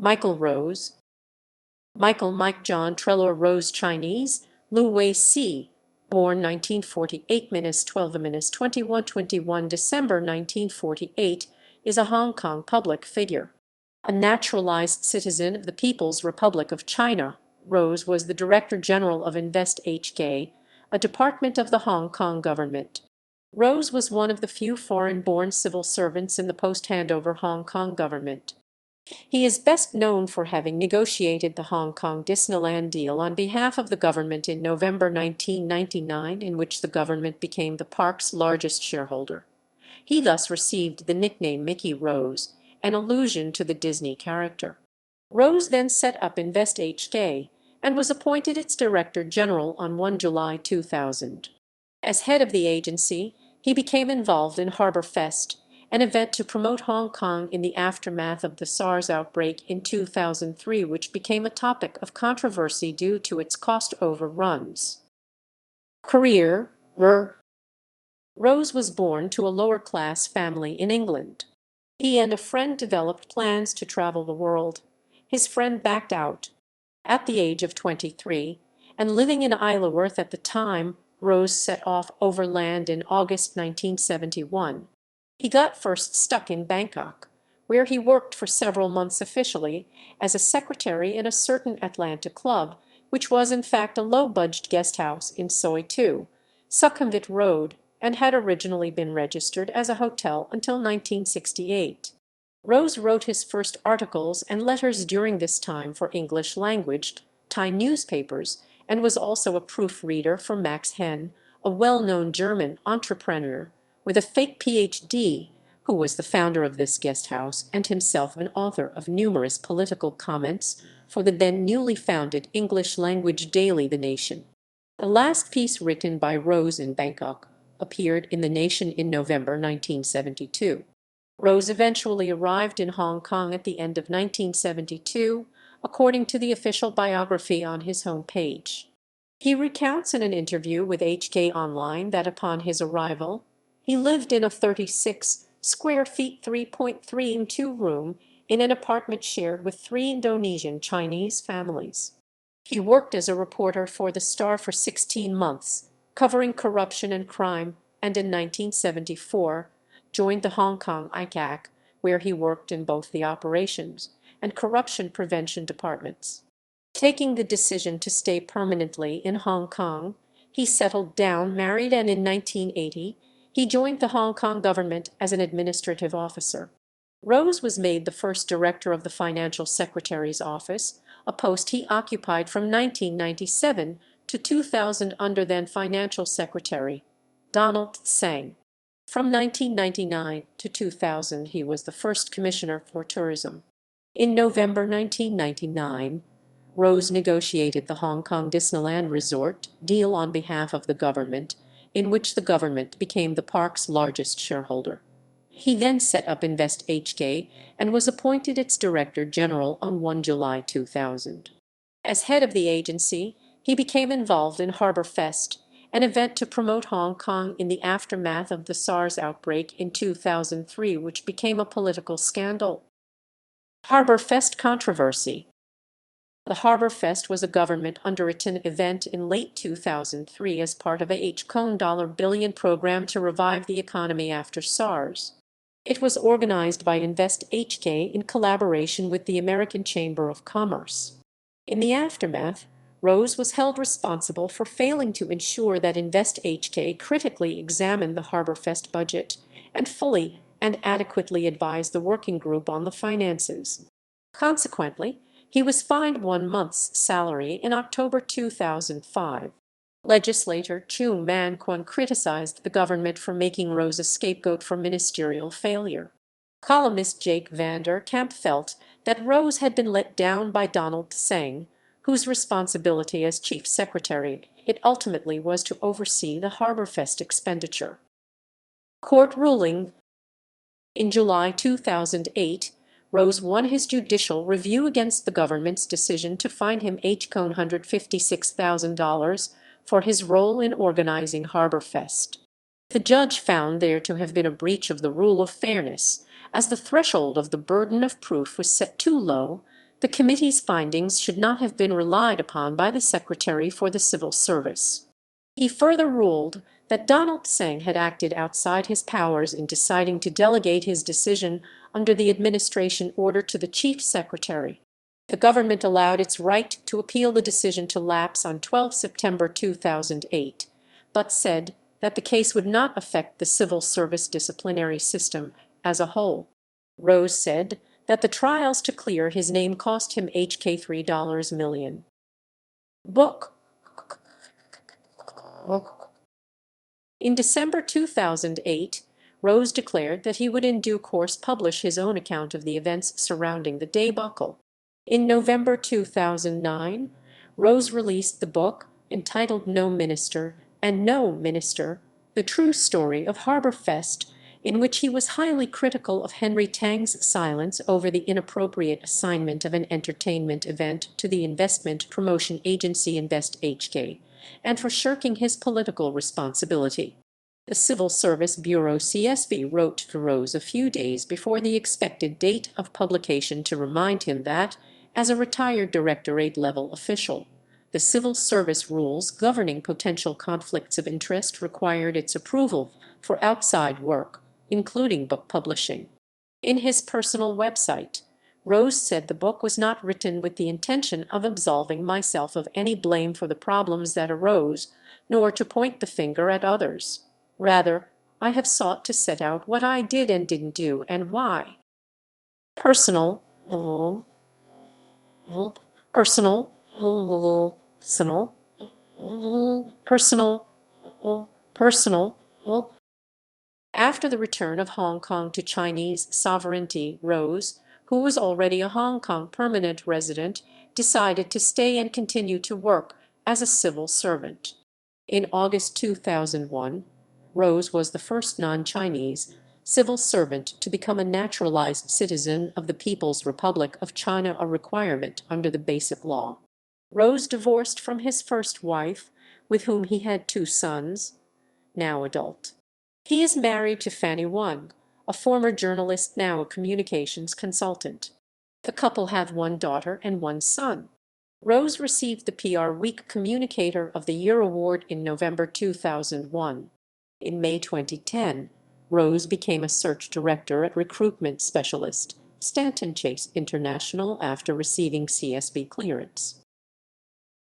Michael Rowse, Michael Mike John Treloar Rowse Chinese, Lu Wei Si, born 1948-12-21 December 1948, is a Hong Kong public figure. A naturalized citizen of the People's Republic of China, Rowse was the Director-General of InvestHK, a department of the Hong Kong government. Rowse was one of the few foreign-born civil servants in the post-handover Hong Kong government. He is best known for having negotiated the Hong Kong Disneyland deal on behalf of the government in November 1999, in which the government became the park's largest shareholder. He thus received the nickname Mickey Rowse, an allusion to the Disney character. Rowse then set up InvestHK and was appointed its Director General on 1 July 2000. As head of the agency, he became involved in Harbour Fest, an event to promote Hong Kong in the aftermath of the SARS outbreak in 2003, which became a topic of controversy due to its cost overruns. Career. Rowse was born to a lower-class family in England. He and a friend developed plans to travel the world. His friend backed out. At the age of 23, and living in Isleworth at the time, Rowse set off overland in August 1971. He got first stuck in Bangkok, where he worked for several months officially as a secretary in a certain Atlanta club, which was in fact a low-budget guest house in Soi 2, Sukhumvit Road, and had originally been registered as a hotel until 1968. Rowse wrote his first articles and letters during this time for English-language Thai newspapers, and was also a proofreader for Max Henn, a well-known German entrepreneur with a fake PhD, who was the founder of this guest house and himself an author of numerous political comments for the then newly founded English-language daily The Nation. The last piece written by Rowse in Bangkok appeared in The Nation in November 1972. Rowse eventually arrived in Hong Kong at the end of 1972, according to the official biography on his homepage. He recounts in an interview with HK Online that upon his arrival, he lived in a 36 square feet 3.3 room in an apartment shared with 3 Indonesian Chinese families. He worked as a reporter for The Star for 16 months, covering corruption and crime, and in 1974 joined the Hong Kong ICAC, where he worked in both the operations and corruption prevention departments. Taking the decision to stay permanently in Hong Kong, he settled down, married, and in 1980 he joined the Hong Kong government as an administrative officer. Rowse was made the first director of the Financial Secretary's Office, a post he occupied from 1997 to 2000 under then Financial Secretary Donald Tsang. From 1999 to 2000 he was the first Commissioner for Tourism. In November 1999, Rowse negotiated the Hong Kong Disneyland Resort deal on behalf of the government, in which the government became the park's largest shareholder. He then set up InvestHK and was appointed its Director General on 1 July 2000. As head of the agency, he became involved in Harbour Fest, an event to promote Hong Kong in the aftermath of the SARS outbreak in 2003, which became a political scandal. Harbour Fest controversy. The Harbour Fest was a government underwritten event in late 2003 as part of a $1 billion program to revive the economy after SARS. It was organized by InvestHK in collaboration with the American Chamber of Commerce. In the aftermath, Rowse was held responsible for failing to ensure that InvestHK critically examined the Harbour Fest budget and fully and adequately advised the working group on the finances. Consequently, he was fined 1 month's salary in October 2005. Legislator Choon Man Kwon criticized the government for making Rowse a scapegoat for ministerial failure. Columnist Jake Vander Kamp felt that Rowse had been let down by Donald Tsang, whose responsibility as chief secretary it ultimately was to oversee the Harbour Fest expenditure. Court ruling. In July 2008, Rowse won his judicial review against the government's decision to fine him $156,000 for his role in organizing Harbour Fest. The judge found there to have been a breach of the rule of fairness, as the threshold of the burden of proof was set too low, The committee's findings should not have been relied upon by the Secretary for the Civil Service. He further ruled that Donald Tseng had acted outside his powers in deciding to delegate his decision under the administration order to the Chief Secretary. The government allowed its right to appeal the decision to lapse on 12 September 2008, but said that the case would not affect the civil service disciplinary system as a whole. Rowse said that the trials to clear his name cost him HK $3 million. Book. In December 2008, Rowse declared that he would in due course publish his own account of the events surrounding the debacle. In November 2009, Rowse released the book entitled No Minister and No Minister, The True Story of Harbour Fest, in which he was highly critical of Henry Tang's silence over the inappropriate assignment of an entertainment event to the investment promotion agency InvestHK, and for shirking his political responsibility. The Civil Service Bureau CSB wrote to Rowse a few days before the expected date of publication to remind him that, as a retired directorate-level official, the civil service rules governing potential conflicts of interest required its approval for outside work, including book publishing. In his personal website, Rowse said the book was not written with the intention of absolving myself of any blame for the problems that arose, nor to point the finger at others. Rather, I have sought to set out what I did and didn't do and why. Personal, personal, personal, personal. After the return of Hong Kong to Chinese sovereignty, Rowse, who was already a Hong Kong permanent resident, decided to stay and continue to work as a civil servant. In August 2001, Rowse was the first non-Chinese civil servant to become a naturalized citizen of the People's Republic of China, a requirement under the Basic Law. Rowse divorced from his first wife, with whom he had 2 sons, now adult. He is married to Fanny Wang, a former journalist, now a communications consultant. The couple have 1 daughter and 1 son. Rowse received the PR Week Communicator of the Year award in November 2001. In May 2010, Rowse became a search director at recruitment specialist Stanton Chase International after receiving CSB clearance.